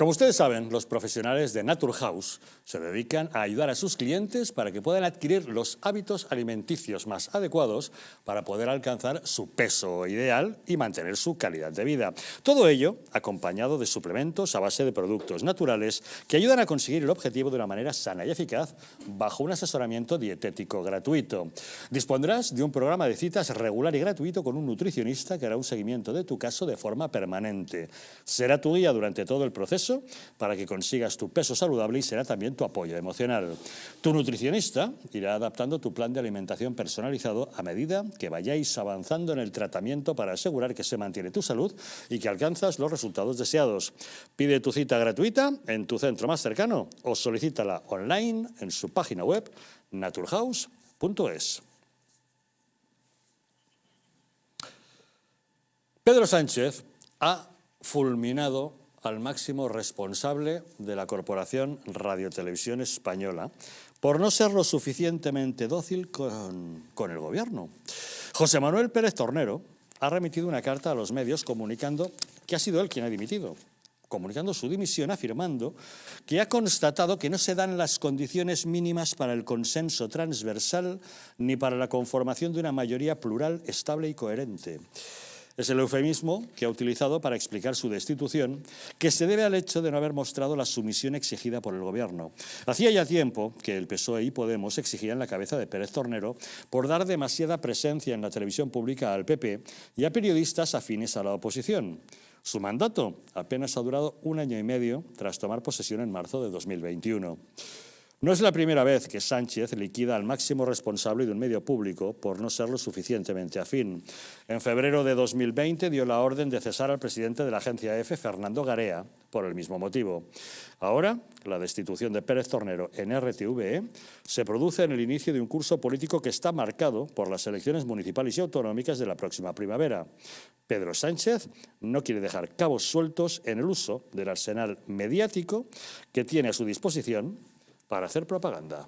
Como ustedes saben, los profesionales de Naturhaus se dedican a ayudar a sus clientes para que puedan adquirir los hábitos alimenticios más adecuados para poder alcanzar su peso ideal y mantener su calidad de vida. Todo ello acompañado de suplementos a base de productos naturales que ayudan a conseguir el objetivo de una manera sana y eficaz bajo un asesoramiento dietético gratuito. Dispondrás de un programa de citas regular y gratuito con un nutricionista que hará un seguimiento de tu caso de forma permanente. Será tu guía durante todo el proceso para que consigas tu peso saludable y será también tu apoyo emocional. Tu nutricionista irá adaptando tu plan de alimentación personalizado a medida que vayáis avanzando en el tratamiento para asegurar que se mantiene tu salud y que alcanzas los resultados deseados. Pide tu cita gratuita en tu centro más cercano o solicítala online en su página web naturhaus.es. Pedro Sánchez ha fulminado al máximo responsable de la Corporación Radio Televisión Española por no ser lo suficientemente dócil con el gobierno. José Manuel Pérez Tornero ha remitido una carta a los medios comunicando que ha sido él quien ha dimitido, comunicando su dimisión, afirmando que ha constatado que no se dan las condiciones mínimas para el consenso transversal ni para la conformación de una mayoría plural, estable y coherente. Es el eufemismo que ha utilizado para explicar su destitución, que se debe al hecho de no haber mostrado la sumisión exigida por el Gobierno. Hacía ya tiempo que el PSOE y Podemos exigían la cabeza de Pérez Tornero por dar demasiada presencia en la televisión pública al PP y a periodistas afines a la oposición. Su mandato apenas ha durado 1 año y medio tras tomar posesión en marzo de 2021. No es la primera vez que Sánchez liquida al máximo responsable de un medio público por no ser lo suficientemente afín. En febrero de 2020 dio la orden de cesar al presidente de la agencia EFE, Fernando Garea, por el mismo motivo. Ahora, la destitución de Pérez Tornero en RTVE se produce en el inicio de un curso político que está marcado por las elecciones municipales y autonómicas de la próxima primavera. Pedro Sánchez no quiere dejar cabos sueltos en el uso del arsenal mediático que tiene a su disposición para hacer propaganda.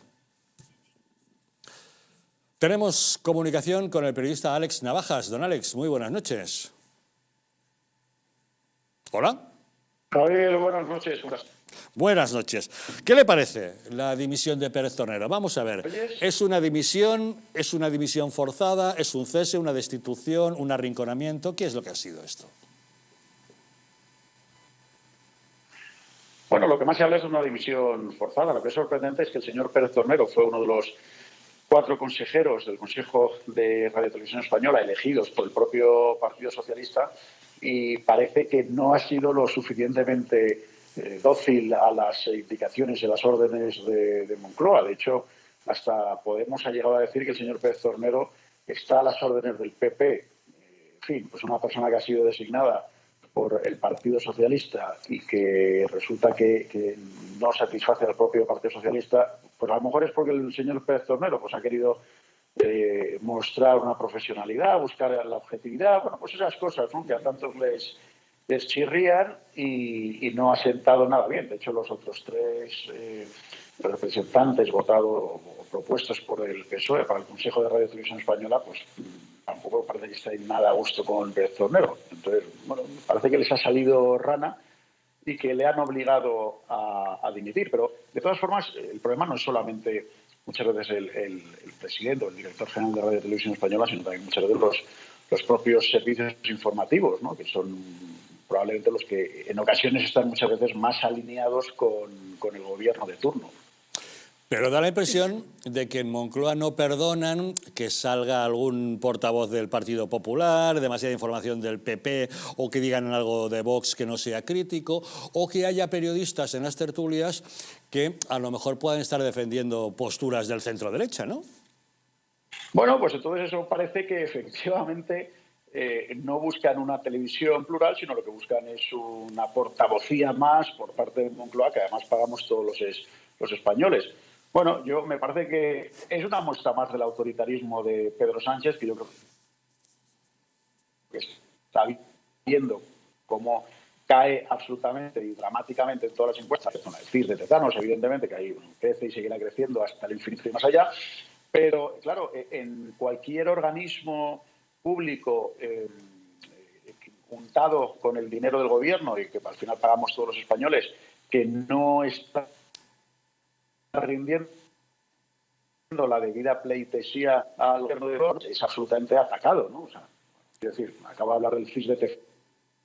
Tenemos comunicación con el periodista Alex Navajas. Don Alex, muy buenas noches. ¿Hola? Javier, buenas noches. Buenas noches. ¿Qué le parece la dimisión de Pérez Tornero? Vamos a ver, ¿es una dimisión forzada, es un cese, una destitución, un arrinconamiento? ¿Qué es lo que ha sido esto? Bueno, lo que más se habla es de una dimisión forzada. Lo que es sorprendente es que el señor Pérez Tornero fue uno de los 4 consejeros del Consejo de Radio Televisión Española elegidos por el propio Partido Socialista y parece que no ha sido lo suficientemente dócil a las indicaciones y las órdenes de Moncloa. De hecho, hasta Podemos ha llegado a decir que el señor Pérez Tornero está a las órdenes del PP. En fin, pues una persona que ha sido designada por el Partido Socialista y que resulta que no satisface al propio Partido Socialista, pues a lo mejor es porque el señor Pérez Tornero pues ha querido mostrar una profesionalidad, buscar la objetividad, bueno, pues esas cosas, ¿no?, que a tantos les chirrían y no ha sentado nada bien. De hecho, los otros 3 representantes votados o propuestos por el PSOE para el Consejo de Radio Televisión Española, pues tampoco parece que estén nada a gusto con Pérez Tornero. Entonces, bueno, parece que les ha salido rana y que le han obligado a dimitir. Pero, de todas formas, el problema no es solamente muchas veces el presidente o el director general de Radio Televisión Española, sino también muchas veces los propios servicios informativos, ¿no?, que son probablemente los que en ocasiones están muchas veces más alineados con el gobierno de turno. Pero da la impresión de que en Moncloa no perdonan que salga algún portavoz del Partido Popular, demasiada información del PP, o que digan algo de Vox que no sea crítico, o que haya periodistas en las tertulias que a lo mejor puedan estar defendiendo posturas del centro-derecha, ¿no? Bueno, pues entonces eso parece que efectivamente no buscan una televisión plural, sino lo que buscan es una portavocía más por parte de Moncloa, que además pagamos todos los españoles. Bueno, me parece que es una muestra más del autoritarismo de Pedro Sánchez, que yo creo que está viendo cómo cae absolutamente y dramáticamente en todas las encuestas, con el CIS de Tezanos, evidentemente, que ahí crece y seguirá creciendo hasta el infinito y más allá. Pero, claro, en cualquier organismo público, untado con el dinero del gobierno y que al final pagamos todos los españoles, que no está rindiendo la debida pleitesía al gobierno de Vox, es absolutamente atacado, ¿no? O sea, quiero decir, acabo de hablar del CIS de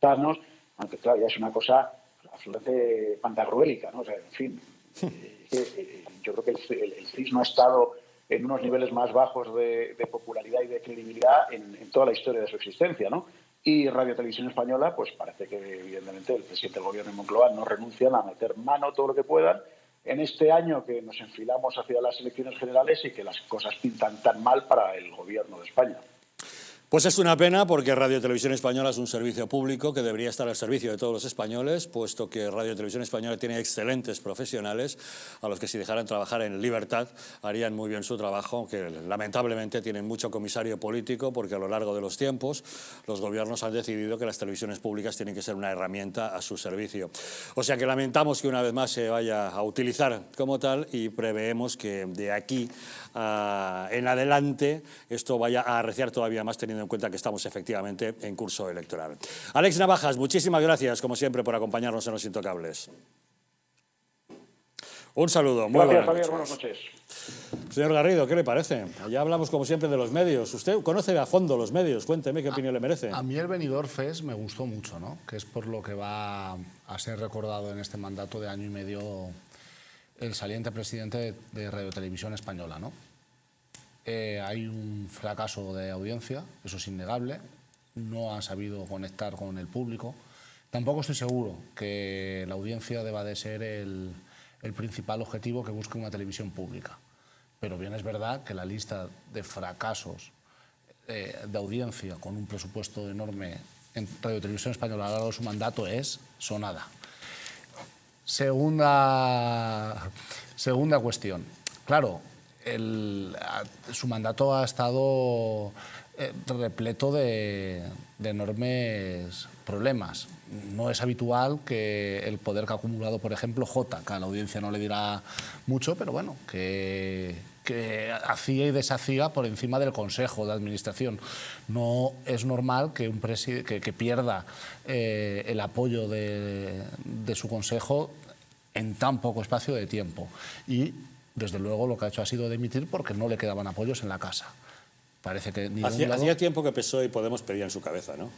Tezanos, aunque claro, ya es una cosa absolutamente pantagruélica, ¿no? O sea, en fin, yo creo que el CIS no ha estado en unos niveles más bajos de popularidad y de credibilidad en toda la historia de su existencia, ¿no? Y Radio Televisión Española, pues parece que evidentemente el presidente del gobierno de Moncloa no renuncian a meter mano todo lo que puedan en este año que nos enfilamos hacia las elecciones generales y que las cosas pintan tan mal para el gobierno de España. Pues es una pena porque Radio Televisión Española es un servicio público que debería estar al servicio de todos los españoles, puesto que Radio Televisión Española tiene excelentes profesionales a los que si dejaran trabajar en libertad harían muy bien su trabajo, aunque lamentablemente tienen mucho comisario político porque a lo largo de los tiempos los gobiernos han decidido que las televisiones públicas tienen que ser una herramienta a su servicio. O sea que lamentamos que una vez más se vaya a utilizar como tal y preveemos que de aquí en adelante esto vaya a arreciar todavía más, teniendo en cuenta que estamos efectivamente en curso electoral. Alex Navajas, muchísimas gracias, como siempre, por acompañarnos en Los Intocables. Un saludo. Muy gracias, Javier. Buenas noches. Señor Garrido, ¿qué le parece? Ya hablamos, como siempre, de los medios. Usted conoce a fondo los medios. Cuénteme qué opinión le merece. A mí el Benidorm Fest me gustó mucho, ¿no? Que es por lo que va a ser recordado en este mandato de año y medio el saliente presidente de Radio Televisión Española, ¿no? Hay un fracaso de audiencia, eso es innegable, no han sabido conectar con el público. Tampoco estoy seguro que la audiencia deba de ser el principal objetivo que busque una televisión pública. Pero bien es verdad que la lista de fracasos de audiencia con un presupuesto enorme en Radio Televisión Española a lo largo de su mandato es sonada. Segunda cuestión. Claro, su mandato ha estado repleto de enormes problemas. No es habitual que el poder que ha acumulado, por ejemplo, Jota, que a la audiencia no le dirá mucho, pero bueno, que hacía y deshacía por encima del Consejo de Administración. No es normal que que pierda el apoyo de su Consejo en tan poco espacio de tiempo. Y desde luego lo que ha hecho ha sido dimitir porque no le quedaban apoyos en la casa. Parece que hacía tiempo que PSOE y Podemos pedían su cabeza, ¿no?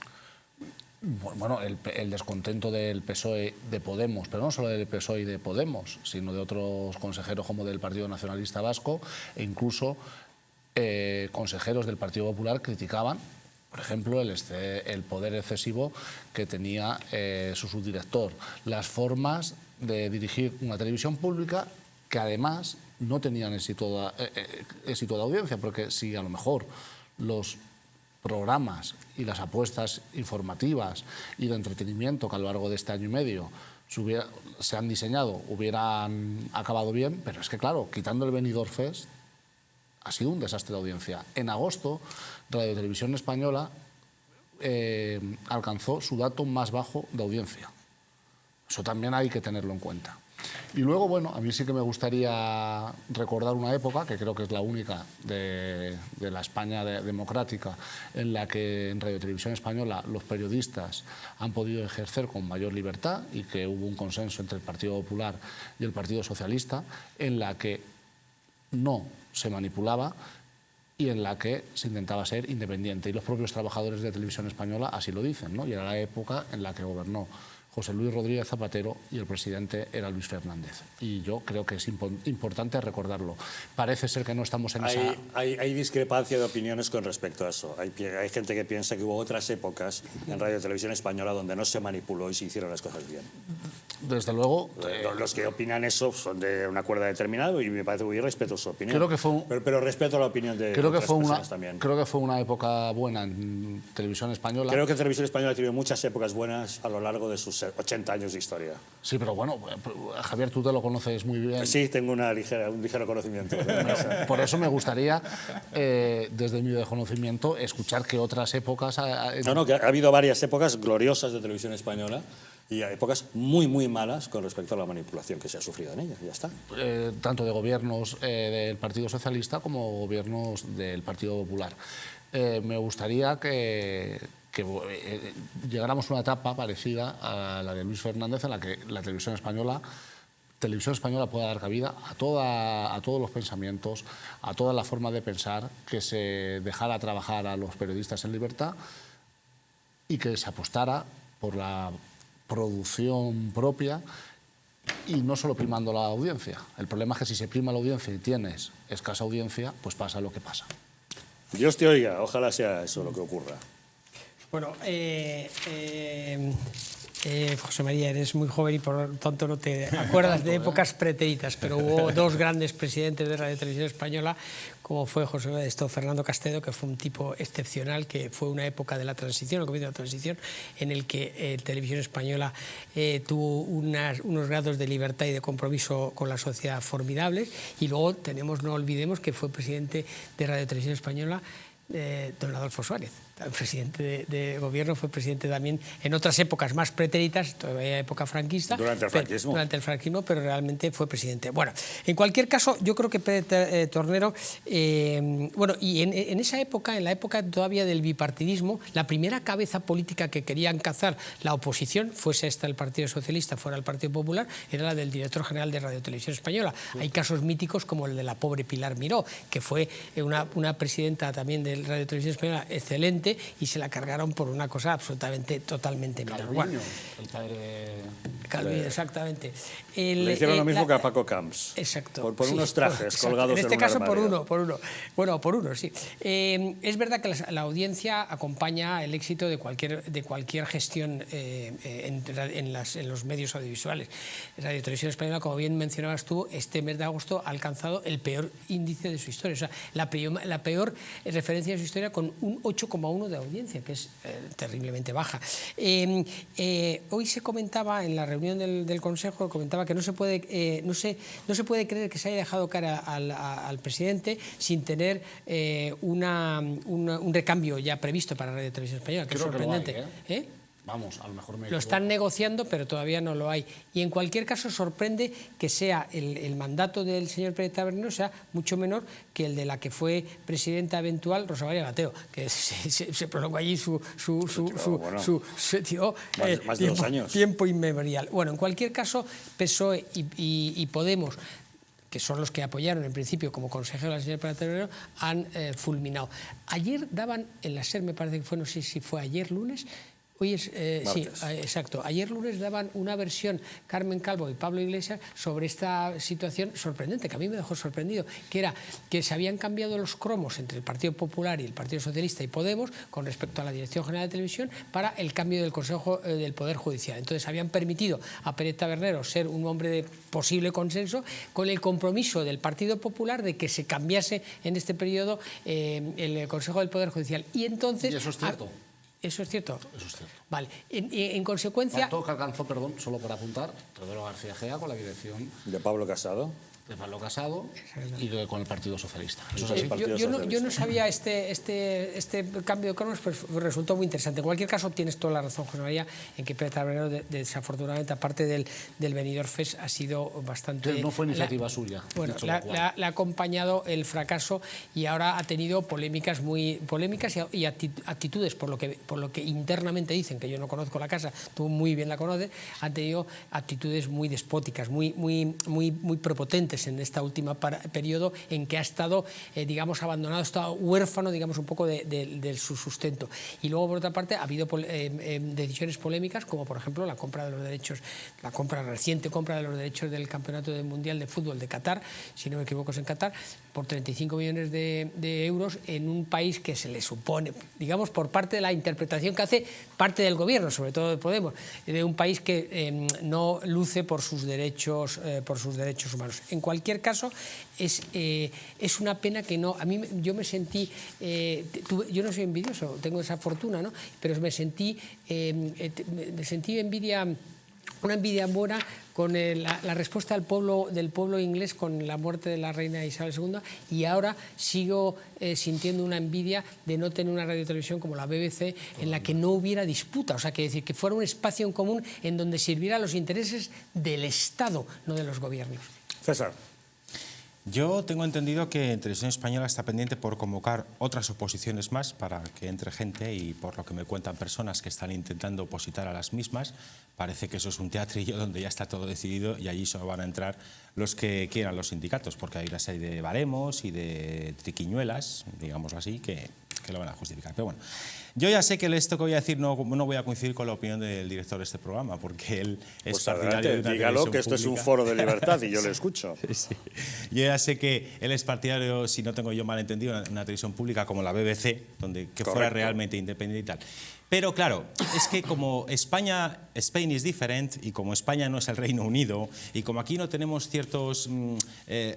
Bueno, el descontento del PSOE de Podemos, pero no solo del PSOE y de Podemos, sino de otros consejeros como del Partido Nacionalista Vasco e incluso consejeros del Partido Popular criticaban, por ejemplo, el poder excesivo que tenía su subdirector, las formas de dirigir una televisión pública que además no tenían éxito de audiencia, porque si a lo mejor los programas y las apuestas informativas y de entretenimiento que a lo largo de este año y medio se han diseñado hubieran acabado bien, pero es que claro, quitando el Benidorm Fest ha sido un desastre de audiencia. En agosto, Radio Televisión Española alcanzó su dato más bajo de audiencia. Eso también hay que tenerlo en cuenta. Y luego, bueno, a mí sí que me gustaría recordar una época, que creo que es la única de la España democrática, en la que en Radio Televisión Española los periodistas han podido ejercer con mayor libertad y que hubo un consenso entre el Partido Popular y el Partido Socialista, en la que no se manipulaba y en la que se intentaba ser independiente. Y los propios trabajadores de Televisión Española así lo dicen, ¿no? Y era la época en la que gobernó José Luis Rodríguez Zapatero y el presidente era Luis Fernández. Y yo creo que es importante recordarlo. Parece ser que no estamos en esa... Hay discrepancia de opiniones con respecto a eso. Hay gente que piensa que hubo otras épocas en Radio Televisión Española donde no se manipuló y se hicieron las cosas bien. Desde luego... Los que opinan eso son de una cuerda determinada y me parece muy respeto su opinión. Creo que fue pero respeto la opinión de otras personas también. Creo que fue una época buena en Televisión Española. Creo que Televisión Española ha tenido muchas épocas buenas a lo largo de sus 80 años de historia. Sí, pero bueno, Javier, tú te lo conoces muy bien. Sí, tengo un ligero conocimiento. Por eso me gustaría, desde mi desconocimiento, escuchar que otras épocas... No, que ha habido varias épocas gloriosas de Televisión Española y épocas muy, muy malas con respecto a la manipulación que se ha sufrido en ella. Ya está. Tanto de gobiernos del Partido Socialista como gobiernos del Partido Popular. Me gustaría que que llegáramos a una etapa parecida a la de Luis Fernández, en la que la televisión española pueda dar cabida a todos los pensamientos, a toda la forma de pensar, que se dejara trabajar a los periodistas en libertad y que se apostara por la producción propia y no solo primando la audiencia. El problema es que si se prima la audiencia y tienes escasa audiencia, pues pasa lo que pasa. Dios te oiga, ojalá sea eso lo que ocurra. Bueno, José María, eres muy joven y por lo tanto no te acuerdas de épocas pretéritas, pero hubo dos grandes presidentes de Radio Televisión Española, como fue Fernando Castedo, que fue un tipo excepcional, que fue una época de la transición, el comienzo de la transición, en el que Televisión Española tuvo unos grados de libertad y de compromiso con la sociedad formidables, y luego no olvidemos que fue presidente de Radio Televisión Española don Adolfo Suárez, presidente de gobierno, fue presidente también en otras épocas más pretéritas, todavía época franquista. Durante el franquismo. Durante el franquismo, pero realmente fue presidente. Bueno, en cualquier caso, yo creo que Pérez Tornero, bueno, y en esa época, en la época todavía del bipartidismo, la primera cabeza política que querían cazar la oposición, fuese esta el Partido Socialista, fuera el Partido Popular, era la del director general de Radio Televisión Española. Sí. Hay casos míticos como el de la pobre Pilar Miró, que fue una presidenta también de Radio Televisión Española excelente, y se la cargaron por una cosa totalmente menor. Bueno, el padre de Calviño, exactamente. Le hicieron lo mismo que a Paco Camps. Exacto. Por unos trajes colgados en un armario. En este caso por uno. Bueno, por uno, sí. Es verdad que la audiencia acompaña el éxito de cualquier gestión en los medios audiovisuales. Radio Televisión Española, como bien mencionabas tú, este mes de agosto ha alcanzado el peor índice de su historia. O sea, la peor referencia de su historia, con un 8,1 de audiencia, que es terriblemente baja. Hoy se comentaba en la reunión del Consejo, comentaba que no se puede creer que se haya dejado cara al presidente sin tener un recambio ya previsto para Radio Televisión Española, que es sorprendente. Que lo hay, Vamos, a lo mejor lo están negociando, pero todavía no lo hay. Y en cualquier caso sorprende que sea el mandato del señor Pérez Tabernero sea mucho menor que el de la que fue presidenta eventual Rosa María Mateo, que se prolongó allí más de 2 años. Tiempo inmemorial. Bueno, en cualquier caso, PSOE y Podemos, que son los que apoyaron en principio como consejero a la señora Pérez Tabernero, han fulminado. Ayer daban en la SER, me parece que fue, no sé si fue ayer lunes. Hoy es, sí, exacto. Ayer lunes daban una versión Carmen Calvo y Pablo Iglesias sobre esta situación sorprendente, que a mí me dejó sorprendido, que era que se habían cambiado los cromos entre el Partido Popular y el Partido Socialista y Podemos con respecto a la Dirección General de Televisión para el cambio del Consejo del Poder Judicial. Entonces habían permitido a Pérez Tabernero ser un hombre de posible consenso, con el compromiso del Partido Popular de que se cambiase en este periodo el Consejo del Poder Judicial. Y entonces... ¿Y eso es cierto? ¿Eso es cierto? Eso es cierto. Vale. En consecuencia... Pacto que alcanzó, perdón, solo para apuntar, Teodoro García Gea con la dirección de Pablo Casado. De Pablo Casado y con el Partido Socialista. Eso es así. Yo no sabía este cambio de cromos, pues resultó muy interesante. En cualquier caso, tienes toda la razón, José María, en que Pérez Tabernero, desafortunadamente, aparte del Benidorm Fest, ha sido bastante... No fue iniciativa suya. Bueno, le ha acompañado el fracaso y ahora ha tenido polémicas y actitudes, por lo que internamente dicen, que yo no conozco la casa, tú muy bien la conoces, han tenido actitudes muy despóticas, muy prepotentes en esta última periodo en que ha estado, digamos, abandonado, ha estado huérfano, digamos, un poco de su sustento. Y luego, por otra parte, ha habido decisiones polémicas, como por ejemplo la reciente compra de los derechos del Campeonato Mundial de Fútbol de Qatar, si no me equivoco es en Qatar, por 35 millones de euros en un país que se le supone, digamos, por parte de la interpretación que hace parte del gobierno, sobre todo de Podemos, de un país que no luce por sus derechos humanos. En cualquier caso, es una pena que no... yo me sentí... yo no soy envidioso, tengo esa fortuna, ¿no? Pero me sentí envidia... Una envidia buena con la respuesta del pueblo inglés con la muerte de la reina Isabel II, y ahora sigo sintiendo una envidia de no tener una radiotelevisión como la BBC en la que no hubiera disputa, o sea, que decir que fuera un espacio en común en donde sirviera a los intereses del Estado, no de los gobiernos. César. Yo tengo entendido que Televisión Española está pendiente por convocar otras oposiciones más para que entre gente, y por lo que me cuentan personas que están intentando opositar a las mismas, parece que eso es un teatrillo donde ya está todo decidido y allí solo van a entrar los que quieran los sindicatos, porque hay una serie de baremos y de triquiñuelas, digamos así, que lo van a justificar. Pero bueno, yo ya sé que esto que voy a decir no voy a coincidir con la opinión del director de este programa, porque él es Pues partidario adelante, de una dígalo, televisión que esto es un pública. foro de libertad y yo le escucho. Sí. Yo ya sé que él es partidario, si no tengo yo mal entendido, una televisión pública como la BBC, que fuera realmente independiente y tal. Pero claro, es que como Spain is different, y como España no es el Reino Unido, y como aquí no tenemos ciertos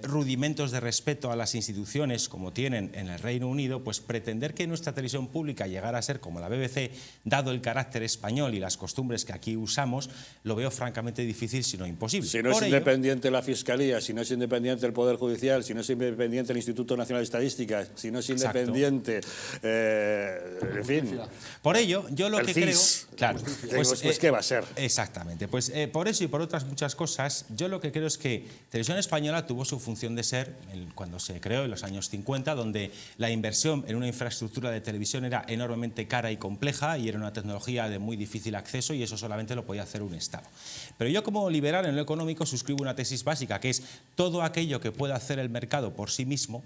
rudimentos de respeto a las instituciones como tienen en el Reino Unido, pues pretender que nuestra televisión pública llegara a ser como la BBC, dado el carácter español y las costumbres que aquí usamos, lo veo francamente difícil, si no imposible. Si no es independiente la Fiscalía, si no es independiente el Poder Judicial, si no es independiente el Instituto Nacional de Estadística, si no es independiente, en fin. Por ello, yo lo el que CIS. creo... Claro, pues ¿qué va a ser? Exactamente. Pues por eso y por otras muchas cosas, yo lo que creo es que Televisión Española tuvo su función de ser cuando se creó en los años 50, donde la inversión en una infraestructura de televisión era enormemente cara y compleja y era una tecnología de muy difícil acceso, y eso solamente lo podía hacer un Estado. Pero yo, como liberal en lo económico, suscribo una tesis básica, que es todo aquello que pueda hacer el mercado por sí mismo,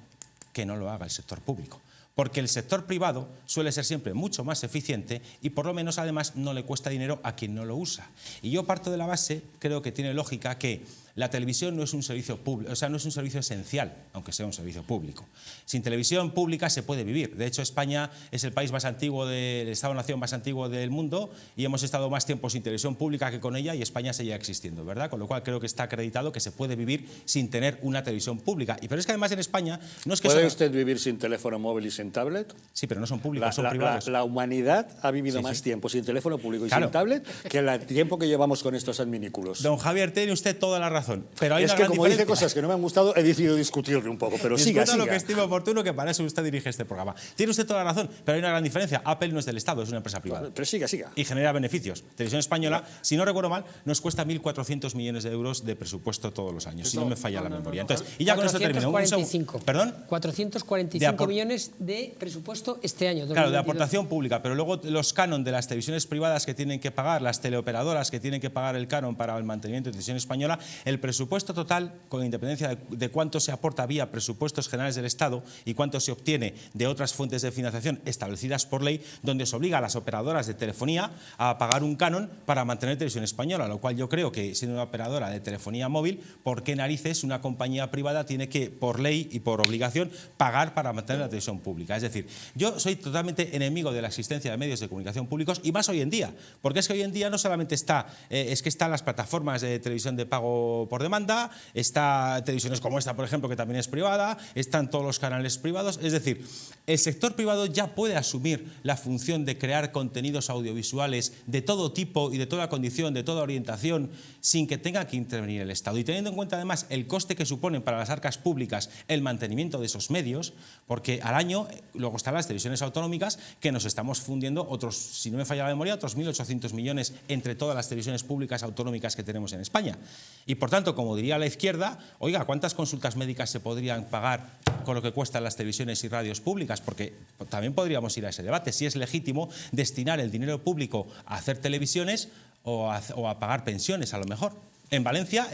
que no lo haga el sector público. Porque el sector privado suele ser siempre mucho más eficiente y por lo menos además no le cuesta dinero a quien no lo usa. Y yo parto de la base, creo que tiene lógica, que la televisión no es un servicio público, o sea, no es un servicio esencial, aunque sea un servicio público. Sin televisión pública se puede vivir. De hecho, España es el país más antiguo, el Estado-nación más antiguo del mundo, y hemos estado más tiempo sin televisión pública que con ella, y España seguía existiendo, ¿verdad? Con lo cual creo que está acreditado que se puede vivir sin tener una televisión pública. Pero es que además en España no es que... ¿Puede usted vivir sin teléfono móvil y sin tablet? Sí, pero no son públicos, son privados. La humanidad ha vivido más tiempo sin teléfono público y sin tablet que el tiempo que llevamos con estos adminículos. Don Javier, tiene usted toda la razón. Pero hay una que gran como diferencia. dice cosas que no me han gustado, he decidido discutirle un poco, pero siga. Lo que estime oportuno, que para eso usted dirige este programa. Tiene usted toda la razón, pero hay una gran diferencia. Apple no es del Estado, es una empresa privada. Pero siga. Y genera beneficios. Televisión Española, si no recuerdo mal, nos cuesta 1.400 millones de euros de presupuesto todos los años, si no me falla la memoria. Entonces, y ya con esto termino. 445. ¿Perdón? 445 millones de presupuesto este año. 2022. Claro, de aportación pública, pero luego los canon de las televisiones privadas que tienen que pagar, las teleoperadoras que tienen que pagar el canon para el mantenimiento de Televisión Española, el presupuesto total, con independencia de cuánto se aporta vía presupuestos generales del Estado y cuánto se obtiene de otras fuentes de financiación establecidas por ley, donde se obliga a las operadoras de telefonía a pagar un canon para mantener Televisión Española, lo cual yo creo que, siendo una operadora de telefonía móvil, ¿por qué narices una compañía privada tiene que, por ley y por obligación, pagar para mantener la televisión pública? Es decir, yo soy totalmente enemigo de la existencia de medios de comunicación públicos, y más hoy en día, porque es que hoy en día no solamente están las plataformas de televisión de pago por demanda, está televisiones como esta, por ejemplo, que también es privada, están todos los canales privados. Es decir, el sector privado ya puede asumir la función de crear contenidos audiovisuales de todo tipo y de toda condición, de toda orientación, sin que tenga que intervenir el Estado. Y teniendo en cuenta además el coste que suponen para las arcas públicas el mantenimiento de esos medios, porque al año, luego están las televisiones autonómicas, que nos estamos fundiendo otros, si no me falla la memoria, otros 1.800 millones entre todas las televisiones públicas autonómicas que tenemos en España. Y por tanto, como diría la izquierda, oiga, ¿cuántas consultas médicas se podrían pagar con lo que cuestan las televisiones y radios públicas? Porque también podríamos ir a ese debate, si es legítimo destinar el dinero público a hacer televisiones o a pagar pensiones, a lo mejor. En Valencia,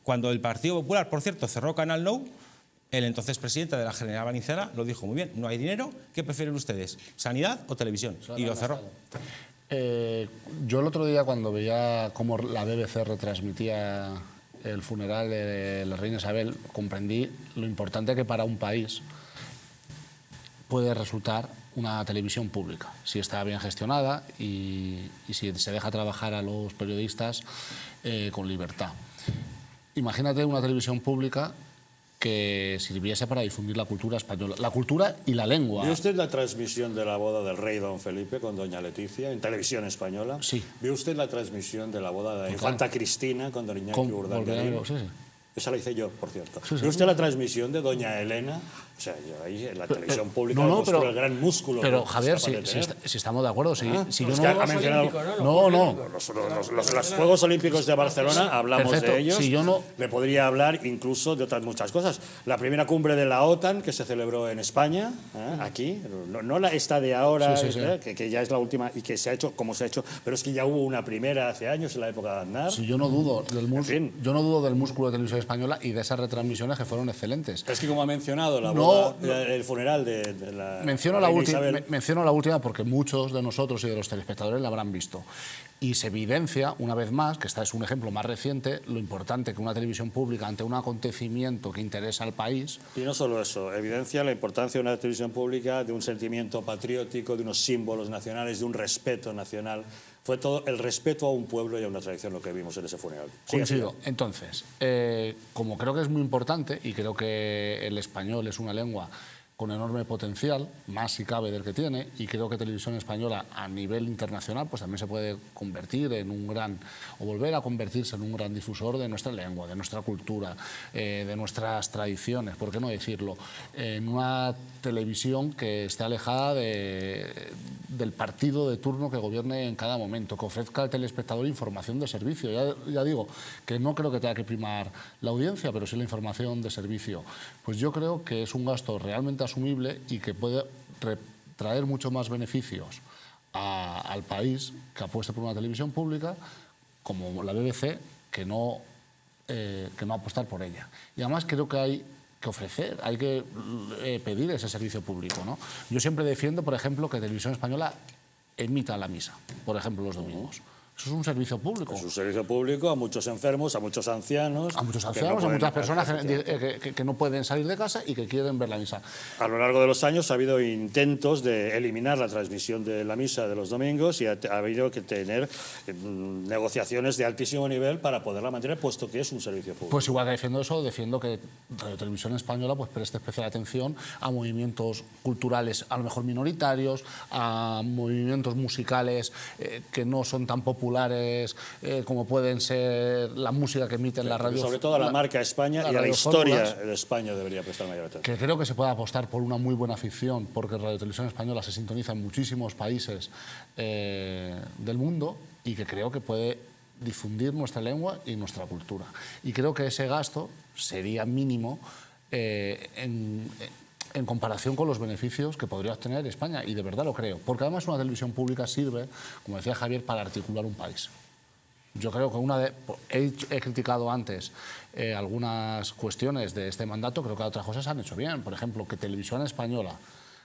cuando el Partido Popular, por cierto, cerró Canal Nou, el entonces presidente de la Generalitat Valenciana lo dijo muy bien: no hay dinero, ¿qué prefieren ustedes? ¿Sanidad o televisión? Y lo cerró. Yo el otro día, cuando veía cómo la BBC retransmitía el funeral de la reina Isabel, comprendí lo importante que para un país puede resultar una televisión pública, si está bien gestionada y si se deja trabajar a los periodistas con libertad. Imagínate una televisión pública que sirviese para difundir la cultura española, la cultura y la lengua. ¿Vio usted la transmisión de la boda del rey don Felipe con doña Leticia en televisión española? Sí. ¿Vio usted la transmisión de la boda de la infanta Cristina con doña Iñaki Urdangarín? Sí. Esa la hice yo, por cierto. Sí, sí. ¿Ve usted la transmisión de doña Elena? O sea, yo ahí en la televisión pública no, mostró pero- el gran músculo. Pero que Javier, es capaz de tener. si estamos de acuerdo, si yo Es no... que ha mencionado los Juegos Olímpicos de Barcelona, hablamos Perfecto. de ellos. Si yo no- Le podría hablar incluso de otras muchas cosas. La primera cumbre de la OTAN que se celebró en España, aquí, no esta de ahora, Sí, sí, sí. que ya es la última y que se ha hecho como se ha hecho, pero es que ya hubo una primera hace años en la época de Aznar. Si yo no dudo del fin. yo no dudo del músculo de Televisión Española y de esas retransmisiones que fueron excelentes. Es que como ha mencionado la No, boda, no. el funeral de la Menciono reina la Isabel. última porque muchos de nosotros y de los telespectadores la habrán visto. Y se evidencia, una vez más, que este es un ejemplo más reciente, lo importante que una televisión pública, ante un acontecimiento que interesa al país... Y no solo eso, evidencia la importancia de una televisión pública, de un sentimiento patriótico, de unos símbolos nacionales, de un respeto nacional. Fue todo el respeto a un pueblo y a una tradición lo que vimos en ese funeral. Coincido. Entonces, como creo que es muy importante y creo que el español es una lengua con enorme potencial, más si cabe del que tiene, y creo que Televisión Española a nivel internacional pues también se puede convertir en un gran, o volver a convertirse en un gran difusor de nuestra lengua, de nuestra cultura, de nuestras tradiciones, ¿por qué no decirlo? En una televisión que esté alejada del partido de turno que gobierne en cada momento, que ofrezca al telespectador información de servicio. Ya digo, que no creo que tenga que primar la audiencia, pero sí la información de servicio. Pues yo creo que es un gasto realmente asumible y que puede traer mucho más beneficios al país que apueste por una televisión pública como la BBC que no apostar por ella. Y además creo que hay que ofrecer, hay que pedir ese servicio público, ¿no? Yo siempre defiendo, por ejemplo, que Televisión Española emita la misa, por ejemplo, los domingos. Eso es un servicio público. Es un servicio público a muchos enfermos, a muchos ancianos. A muchos que no ancianos, a pueden- muchas personas que no pueden salir de casa y que quieren ver la misa. A lo largo de los años ha habido intentos de eliminar la transmisión de la misa de los domingos y ha habido que tener negociaciones de altísimo nivel para poderla mantener, puesto que es un servicio público. Pues igual que defiendo eso, defiendo que Radio Televisión Española pues preste especial atención a movimientos culturales a lo mejor minoritarios, a movimientos musicales que no son tan populares como pueden ser la música que emite en la radio. Sobre todo a la marca España y a la historia de España debería prestar mayor atención. Que creo que se puede apostar por una muy buena afición, porque Radio Televisión Española se sintoniza en muchísimos países del mundo y que creo que puede difundir nuestra lengua y nuestra cultura. Y creo que ese gasto sería mínimo en comparación con los beneficios que podría obtener España, y de verdad lo creo, porque además una televisión pública sirve, como decía Javier, para articular un país. Yo creo que he criticado antes algunas cuestiones de este mandato, creo que otras cosas se han hecho bien. Por ejemplo, que Televisión Española,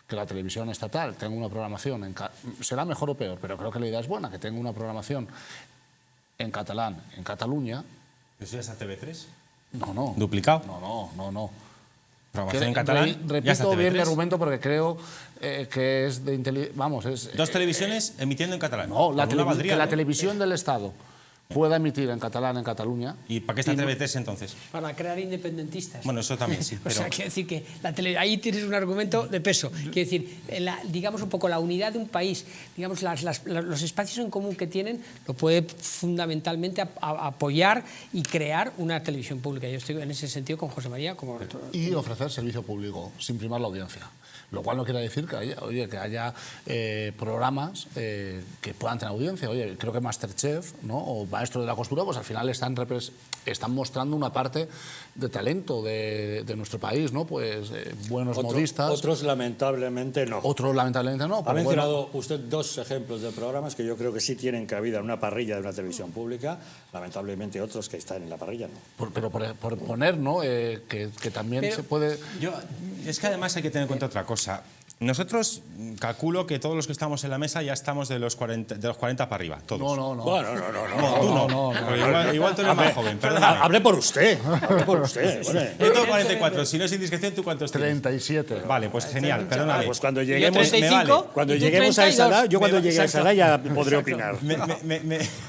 que la televisión estatal tenga una programación, será mejor o peor, pero creo que la idea es buena, que tenga una programación en catalán, en Cataluña. ¿Eso ya es a TV3? No. ¿Duplicado? No. Programación en catalán. ya está Repito bien TV3. mi argumento porque creo que es de inteligencia. Dos televisiones emitiendo en catalán. No, Por una valdría, que la ¿no? televisión del Estado pueda emitir en catalán en Cataluña. ¿Y para qué está TV3 entonces? Para crear independentistas. Bueno, eso también sí. O Pero... sea, quiero decir que ahí tienes un argumento de peso. Quiero decir, digamos un poco la unidad de un país, digamos los espacios en común que tienen, lo puede fundamentalmente apoyar y crear una televisión pública. Yo estoy en ese sentido con José María. Y ofrecer servicio público, sin primar la audiencia. Lo cual no quiere decir que haya programas que puedan tener audiencia. Oye, creo que Masterchef, ¿no? O Maestro de la Costura, pues al final están mostrando una parte de talento de nuestro país, ¿no? Pues buenos modistas. Otros lamentablemente no. Otros lamentablemente no. Ha mencionado usted dos ejemplos de programas que yo creo que sí tienen cabida en una parrilla de una televisión pública. Lamentablemente otros que están en la parrilla no. Pero por poner, ¿no? Que también se puede... Es que además hay que tener en cuenta otra cosa. Nosotros calculo que todos los que estamos en la mesa ya estamos de los 40 para arriba, todos. No. Bueno, No, tú no. Porque igual tú eres más joven, perdóname. Hable por usted. Hable por usted. Yo tengo 44, si no es indiscreción, ¿tú cuántos tienes? 37. Vale, pues genial, perdóname. Pues cuando lleguemos, 35, cuando y tú lleguemos a esa 32. edad, yo cuando llegue a esa edad ya podré opinar.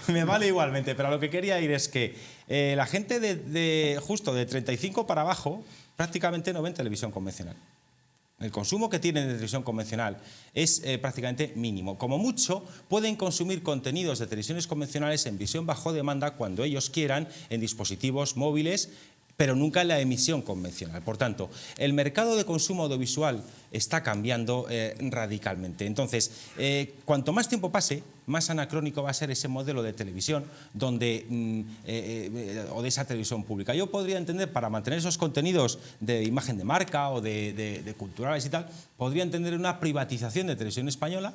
Me vale igualmente, pero a lo que quería ir es que la gente justo de 35 para abajo prácticamente no ven televisión convencional. El consumo que tienen de televisión convencional es prácticamente mínimo. Como mucho, pueden consumir contenidos de televisiones convencionales en visión bajo demanda cuando ellos quieran, en dispositivos móviles, pero nunca en la emisión convencional. Por tanto, el mercado de consumo audiovisual está cambiando radicalmente. Entonces, cuanto más tiempo pase, más anacrónico va a ser ese modelo de televisión o de esa televisión pública. Yo podría entender, para mantener esos contenidos de imagen de marca o de culturales y tal, podría entender una privatización de Televisión Española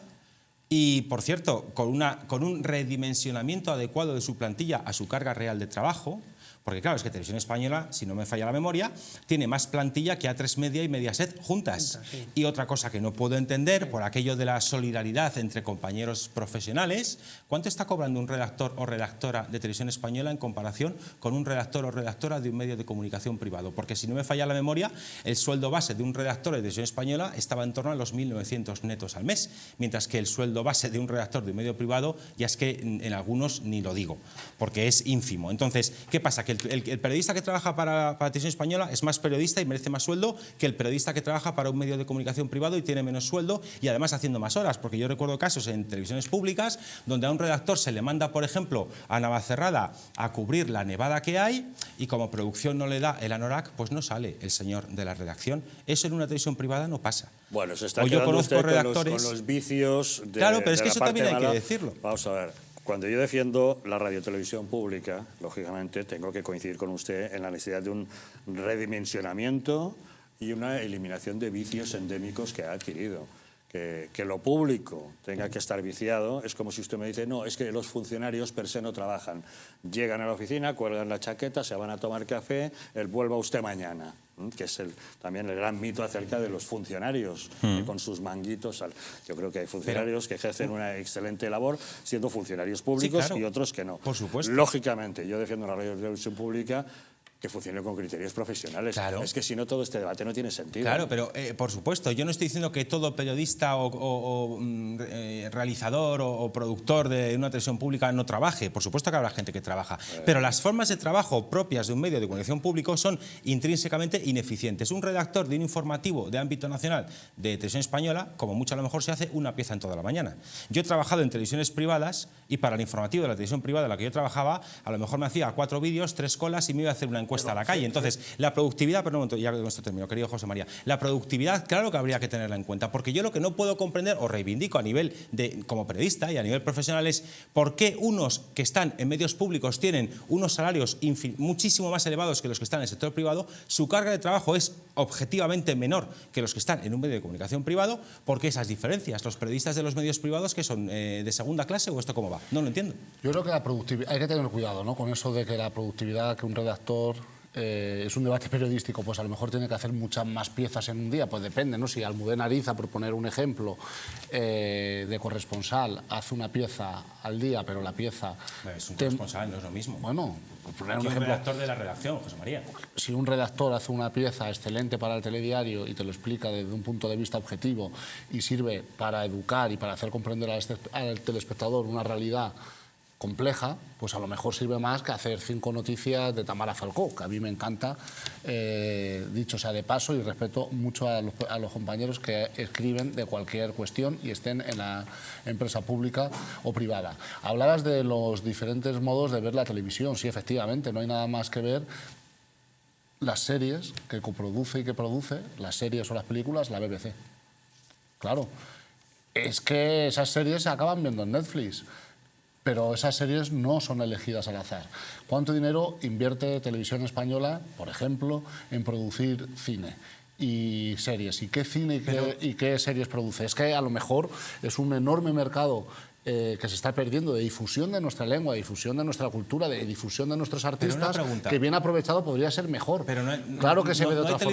y, por cierto, con un redimensionamiento adecuado de su plantilla a su carga real de trabajo. Porque claro, es que Televisión Española, si no me falla la memoria, tiene más plantilla que A3 Media y Mediaset juntas. Sí. Y otra cosa que no puedo entender, por aquello de la solidaridad entre compañeros profesionales, ¿cuánto está cobrando un redactor o redactora de Televisión Española en comparación con un redactor o redactora de un medio de comunicación privado? Porque si no me falla la memoria, el sueldo base de un redactor de Televisión Española estaba en torno a los 1.900 netos al mes, mientras que el sueldo base de un redactor de un medio privado ya es que en algunos ni lo digo, porque es ínfimo. Entonces, ¿qué pasa? Que el periodista que trabaja para Televisión Española es más periodista y merece más sueldo que el periodista que trabaja para un medio de comunicación privado y tiene menos sueldo y además haciendo más horas, porque yo recuerdo casos en televisiones públicas donde a un redactor se le manda, por ejemplo, a Navacerrada a cubrir la nevada que hay y como producción no le da el anorak, pues no sale el señor de la redacción. Eso en una televisión privada no pasa. Bueno, se está O yo quedando conozco usted redactores con los vicios de Claro, pero es de que la eso parte también hay mala. que decirlo. Vamos a ver. Cuando yo defiendo la radiotelevisión pública, lógicamente tengo que coincidir con usted en la necesidad de un redimensionamiento y una eliminación de vicios endémicos que ha adquirido. Que lo público tenga que estar viciado es como si usted me dice, no, es que los funcionarios per se no trabajan. Llegan a la oficina, cuelgan la chaqueta, se van a tomar café, vuelva usted mañana, que es también el gran mito acerca de los funcionarios, con sus manguitos. Yo creo que hay funcionarios que ejercen una excelente labor siendo funcionarios públicos, Sí, claro. y otros que no. Por supuesto. Lógicamente, yo defiendo la radiotelevisión pública que funcione con criterios profesionales. Claro. Es que si no, todo este debate no tiene sentido. Claro, pero por supuesto, yo no estoy diciendo que todo periodista o realizador o productor de una televisión pública no trabaje. Por supuesto que habrá gente que trabaja. Pero las formas de trabajo propias de un medio de comunicación público son intrínsecamente ineficientes. Un redactor de un informativo de ámbito nacional de Televisión Española, como mucho a lo mejor se hace una pieza en toda la mañana. Yo he trabajado en televisiones privadas y para el informativo de la televisión privada en la que yo trabajaba, a lo mejor me hacía 4 vídeos, 3 colas y me iba a hacer una encuesta a la calle. Entonces, la productividad, perdón, un momento, ya con esto termino, querido José María, la productividad, claro que habría que tenerla en cuenta, porque yo lo que no puedo comprender o reivindico a nivel como periodista y a nivel profesional es por qué unos que están en medios públicos tienen unos salarios muchísimo más elevados que los que están en el sector privado, su carga de trabajo es objetivamente menor que los que están en un medio de comunicación privado. ¿Por qué esas diferencias? ¿Los periodistas de los medios privados que son de segunda clase o esto cómo va? No lo entiendo. Yo creo que la productividad, hay que tener cuidado, ¿no?, con eso de que la productividad, que un redactor es un debate periodístico, pues a lo mejor tiene que hacer muchas más piezas en un día, pues depende, ¿no? Si Almudena Ariza, por poner un ejemplo, de corresponsal, hace una pieza al día, pero la pieza... Es un corresponsal, no es lo mismo. Bueno, por poner un Aquí un ejemplo... redactor de la redacción, José María. Si un redactor hace una pieza excelente para el telediario y te lo explica desde un punto de vista objetivo y sirve para educar y para hacer comprender al telespectador una realidad compleja, pues a lo mejor sirve más que hacer 5 noticias de Tamara Falcó, que a mí me encanta, dicho sea de paso, y respeto mucho a los compañeros que escriben de cualquier cuestión y estén en la empresa pública o privada. Hablabas de los diferentes modos de ver la televisión. Sí, efectivamente, no hay nada más que ver las series que coproduce y que produce, las series o las películas, la BBC. Claro, es que esas series se acaban viendo en Netflix, pero esas series no son elegidas al azar. ¿Cuánto dinero invierte Televisión Española, por ejemplo, en producir cine y series? ¿Y qué cine y qué series produce? Es que a lo mejor es un enorme mercado que se está perdiendo de difusión de nuestra lengua, de difusión de nuestra cultura, de difusión de nuestros artistas, que bien aprovechado podría ser mejor. Pero claro que se ve de otra forma. No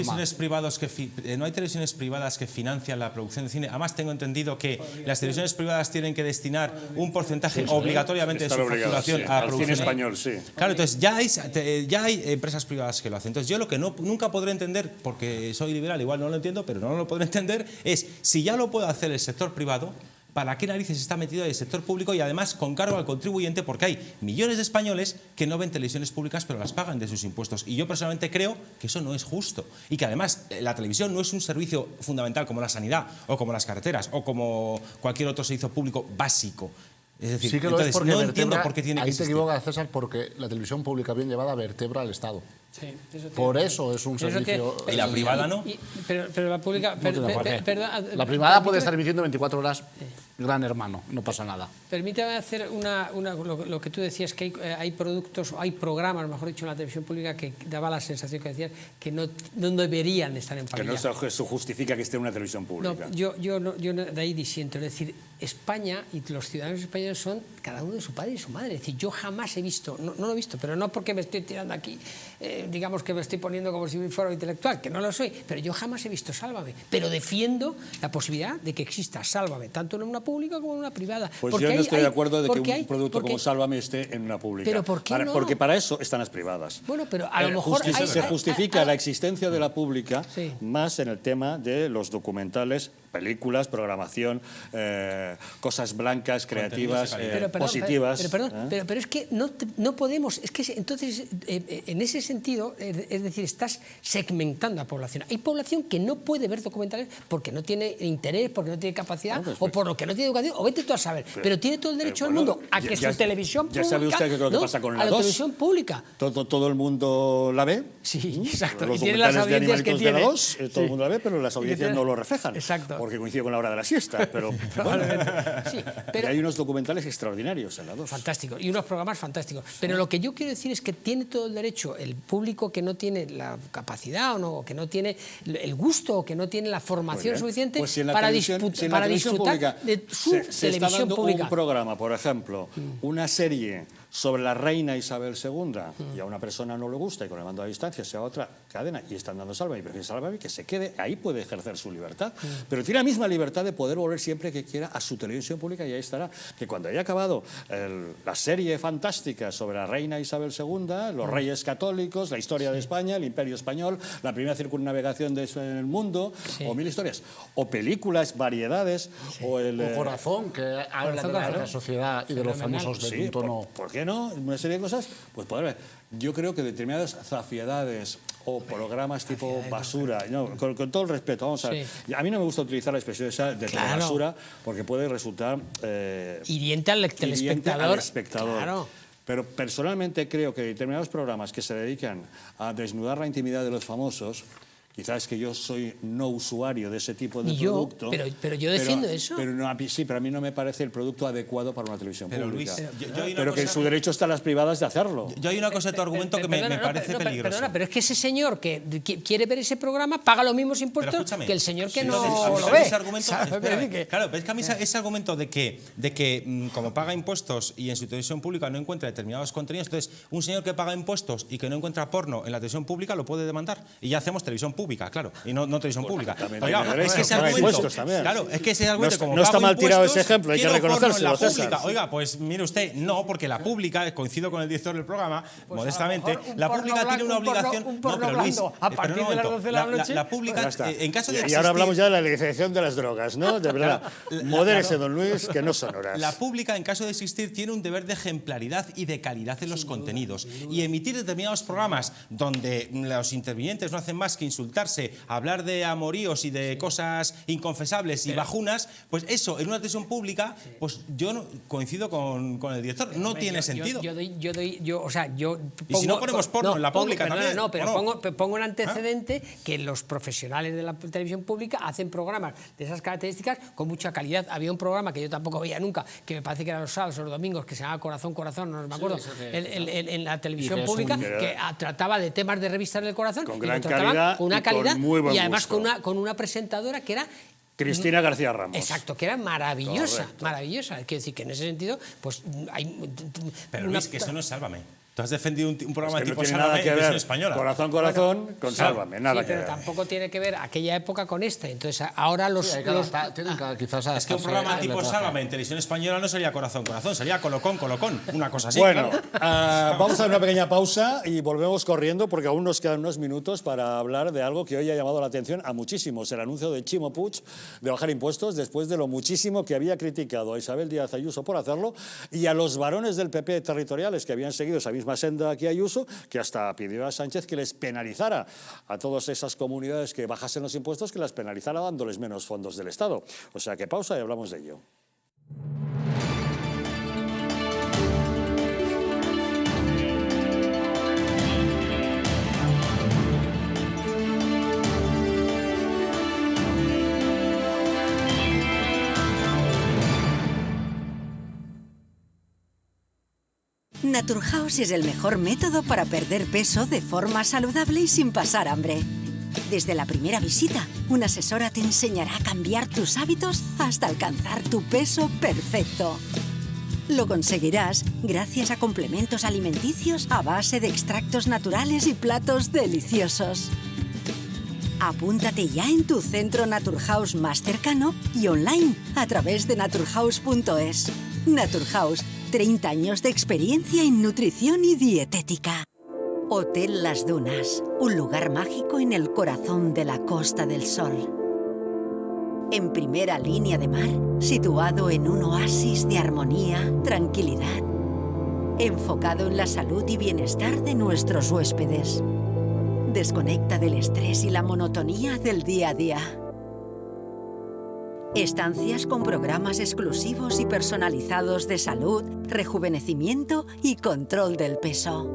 hay televisiones privadas que financian la producción de cine. Además, tengo entendido que las televisiones privadas tienen que destinar un porcentaje obligatoriamente de su facturación a producción. Al cine español, sí. Claro, entonces ya hay empresas privadas que lo hacen. Entonces yo lo que nunca podré entender, porque soy liberal, igual no lo entiendo, pero no lo podré entender, es si ya lo puede hacer el sector privado, ¿para qué narices está metido en el sector público y además con cargo al contribuyente? Porque hay millones de españoles que no ven televisiones públicas pero las pagan de sus impuestos. Y yo personalmente creo que eso no es justo. Y que además la televisión no es un servicio fundamental como la sanidad o como las carreteras o como cualquier otro servicio público básico. Es decir, sí que entonces, no entiendo por qué tiene que Ahí te existir. equivocas, César, porque la televisión pública bien llevada vertebra al Estado. Sí, eso Por tiene- eso es un eso servicio... tiene- ¿Y la privada no? Pero la pública... No tiene por qué. La privada permíteme- puede estar emitiendo 24 horas Gran Hermano, no pasa nada. Permítame hacer lo que tú decías, que hay productos, hay programas, mejor dicho, en la televisión pública que daba la sensación que decías que no deberían estar en Que parrilla. no se justifica que esté en una televisión No, pública. yo de ahí disiento. Es decir, España y los ciudadanos españoles son cada uno de su padre y su madre. Es decir, yo jamás he visto, no lo he visto, pero no porque me estoy tirando aquí, digamos que me estoy poniendo como si fuera intelectual, que no lo soy, pero yo jamás he visto Sálvame. Pero defiendo la posibilidad de que exista Sálvame, tanto en una pública como en una privada. Pues Porque yo no estoy de acuerdo de que porque un producto porque- como Sálvame esté en una pública. ¿Pero por qué no? Porque para eso están las privadas. Bueno, pero a lo mejor... Se justifica la existencia de la pública Sí. más en el tema de los documentales, películas, programación, cosas blancas, creativas, de calidad. positivas. Pero es que no podemos, es que entonces en ese sentido, es decir, estás segmentando a población. Hay población que no puede ver documentales porque no tiene interés, porque no tiene capacidad, No, pues, o por lo que no tiene educación, o vete tú a saber. Pero tiene todo el derecho del mundo a que su televisión pública... Ya sabe usted qué es lo que pasa con la a la 2. televisión pública. Todo el mundo la ve. Sí, exacto. Los Y tiene las documentales de audiencias que animalitos de la tiene. 2, todo el Sí. mundo la ve, pero las Y que audiencias tiene- no lo reflejan. Exacto. Porque coincide con la hora de la siesta. Pero Probablemente. Sí, y pero, hay unos documentales extraordinarios en la 2. fantástico, y unos programas fantásticos. Pero lo que yo quiero decir es que tiene todo el derecho el público que no tiene la capacidad o que no tiene el gusto o que no tiene la formación Muy bien. suficiente Pues si en la para, televisión- si en la para televisión disfrutar pública de su se está televisión dando pública. un programa, por ejemplo, una serie sobre la reina Isabel II, y a una persona no le gusta y con el mando a distancia sea otra cadena y están dando Sálvame y prefiere Sálvame, que se quede, ahí puede ejercer su libertad. Pero tiene la misma libertad de poder volver siempre que quiera a su televisión pública y ahí estará. Que cuando haya acabado la serie fantástica sobre la reina Isabel II, los reyes católicos, la historia de España, el imperio español, la primera circunnavegación en el mundo, o mil historias, o películas, variedades, o el... O Corazón, que habla de la alta sociedad y de los Fenomenal. famosos de Sí, un tono... ¿por qué no? Una serie de cosas, pues poder ver. Yo creo que determinadas zafiedades o programas tipo basura, no, con todo el respeto, vamos a ver. Sí. A mí no me gusta utilizar la expresión esa de Claro. basura porque puede resultar Hiriente al hiriente telespectador. al espectador. Claro. Pero personalmente creo que determinados programas que se dedican a desnudar la intimidad de los famosos, quizás que yo soy no usuario de ese tipo de Ni yo, producto. pero yo defiendo eso. Pero no, sí, pero a mí no me parece el producto adecuado para una televisión Pero, pública. Luis, yo hay una pero que en cosa- su derecho están las privadas de hacerlo. Yo hay una cosa de tu argumento que me Perdona, no, parece peligroso. Perdona, pero es que ese señor que quiere ver ese programa paga los mismos Pero impuestos escúchame, que el señor que sí, no entonces, a mí lo ve. ese argumento, ¿Sabes? espérame, Que- claro, pero es que a mí ese argumento de que como paga impuestos y en su televisión pública no encuentra determinados contenidos, entonces un señor que paga impuestos y que no encuentra porno en la televisión pública lo puede demandar. Y ya hacemos televisión pública, claro, y no televisión pública. también Oiga, tiene derecho, es que ese paga argumento, impuestos también. claro, es que ese argumento, No como no está pago mal tirado ese impuestos, ejemplo, hay que quiero porno en reconocérselo, la César. pública. Oiga, pues mire usted, no, porque la pública, coincido con el director del programa, modestamente, mejor un la porno pública tiene una blanco, un porno- obligación. un porno no, pero Luis, blando, a pero partir un de las momento, 12 de la noche. la pública, Ya está. en caso de Y existir, ahora hablamos ya de la legalización de las drogas, ¿no? De verdad. Modérese, don Luis, que no son horas. La pública, en caso de existir, tiene un deber de ejemplaridad y de calidad en los contenidos. Y emitir determinados programas donde los intervinientes no hacen más que insultarse, hablar de amoríos y de cosas inconfesables y bajunas, pues eso, en una televisión pública, pues yo no, coincido con el director, no tiene sentido. O sea, yo Y si no ponemos porno en la pública también, No, pero ¿o no? pongo un antecedente que los profesionales de la televisión pública hacen programas de esas características con mucha calidad. Había un programa que yo tampoco veía nunca, que me parece que era los sábados o los domingos, que se llamaba Corazón, Corazón, no me acuerdo, en la televisión Y que es pública, un- que trataba de temas de revistas del corazón, Con y gran lo trataba calidad con una y con calidad muy buen y además gusto. con una presentadora que era Cristina García Ramos. exacto, que era maravillosa, Correcto. maravillosa. Quiero decir que en ese sentido, pues hay Pero una- Luis, que eso no es Sálvame. Tú has defendido un programa Es que no tipo tiene Sálvame nada en que versión ver. española. Corazón, corazón, con Sálvame, nada sí, que pero ver. tampoco tiene que ver aquella época con esta. Entonces ahora los... Sí, hay que adaptar, tienen que quizás Es que un adaptarse programa al tipo lenguaje. Sálvame en televisión española no sería Corazón, Corazón, sería Colocón, Colocón, una cosa así. Bueno, claro. vamos a dar una pequeña pausa y volvemos corriendo porque aún nos quedan unos minutos para hablar de algo que hoy ha llamado la atención a muchísimos. El anuncio de Chimo Puig de bajar impuestos después de lo muchísimo que había criticado a Isabel Díaz Ayuso por hacerlo y a los varones del PP territoriales que habían seguido esa misma senda que Ayuso, que hasta pidió a Sánchez que les penalizara a todas esas comunidades que bajasen los impuestos, que las penalizara dándoles menos fondos del Estado. O sea que pausa y hablamos de ello. Naturhaus es el mejor método para perder peso de forma saludable y sin pasar hambre. Desde la primera visita, una asesora te enseñará a cambiar tus hábitos hasta alcanzar tu peso perfecto. Lo conseguirás gracias a complementos alimenticios a base de extractos naturales y platos deliciosos. Apúntate ya en tu centro Naturhaus más cercano y online a través de naturhaus.es. Naturhaus, 30 años de experiencia en nutrición y dietética. Hotel Las Dunas, un lugar mágico en el corazón de la Costa del Sol. En primera línea de mar, situado en un oasis de armonía, tranquilidad, enfocado en la salud y bienestar de nuestros huéspedes. Desconecta del estrés y la monotonía del día a día. Estancias con programas exclusivos y personalizados de salud, rejuvenecimiento y control del peso.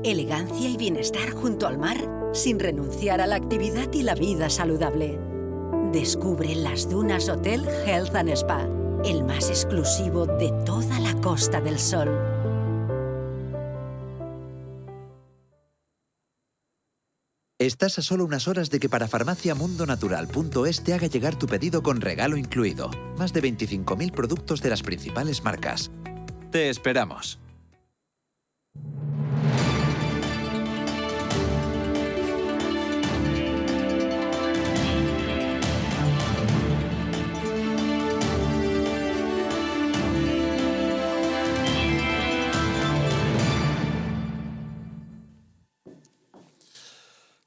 Elegancia y bienestar junto al mar, sin renunciar a la actividad y la vida saludable. Descubre Las Dunas Hotel Health and Spa, el más exclusivo de toda la Costa del Sol. Estás a solo unas horas de que parafarmaciamundonatural.es te haga llegar tu pedido con regalo incluido. Más de 25.000 productos de las principales marcas. Te esperamos.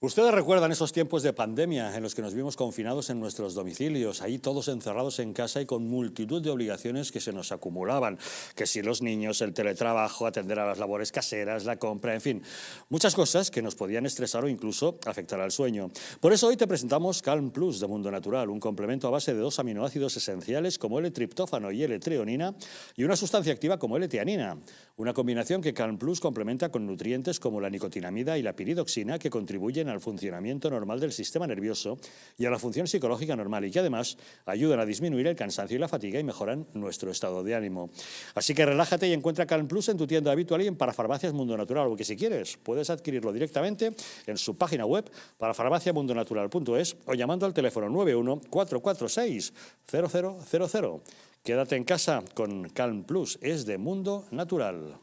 Ustedes recuerdan esos tiempos de pandemia en los que nos vimos confinados en nuestros domicilios, ahí todos encerrados en casa y con multitud de obligaciones que se nos acumulaban, que si los niños, el teletrabajo, atender a las labores caseras, la compra, en fin, muchas cosas que nos podían estresar o incluso afectar al sueño. Por eso hoy te presentamos Calm Plus de Mundo Natural, un complemento a base de 2 aminoácidos esenciales como L-triptófano y L-treonina y una sustancia activa como L-tianina. Una combinación que Calm Plus complementa con nutrientes como la nicotinamida y la piridoxina que contribuyen al funcionamiento normal del sistema nervioso y a la función psicológica normal y que además ayudan a disminuir el cansancio y la fatiga y mejoran nuestro estado de ánimo. Así que relájate y encuentra Calm Plus en tu tienda habitual y en Parafarmacias Mundo Natural, porque si quieres puedes adquirirlo directamente en su página web parafarmaciamundonatural.es o llamando al teléfono 91 446 0000. Quédate en casa con Calm Plus, es de Mundo Natural.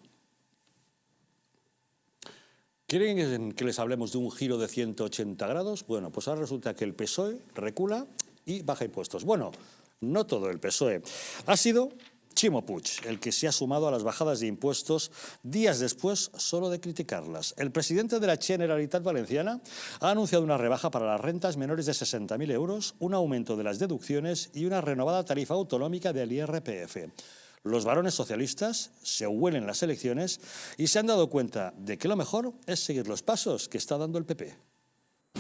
¿Quieren que les hablemos de un giro de 180 grados? Bueno, pues ahora resulta que el PSOE recula y baja impuestos. Bueno, no todo el PSOE. Ha sido Ximo Puig el que se ha sumado a las bajadas de impuestos días después solo de criticarlas. El presidente de la Generalitat Valenciana ha anunciado una rebaja para las rentas menores de 60.000 euros, un aumento de las deducciones y una renovada tarifa autonómica del IRPF. Los varones socialistas se huelen las elecciones y se han dado cuenta de que lo mejor es seguir los pasos que está dando el PP.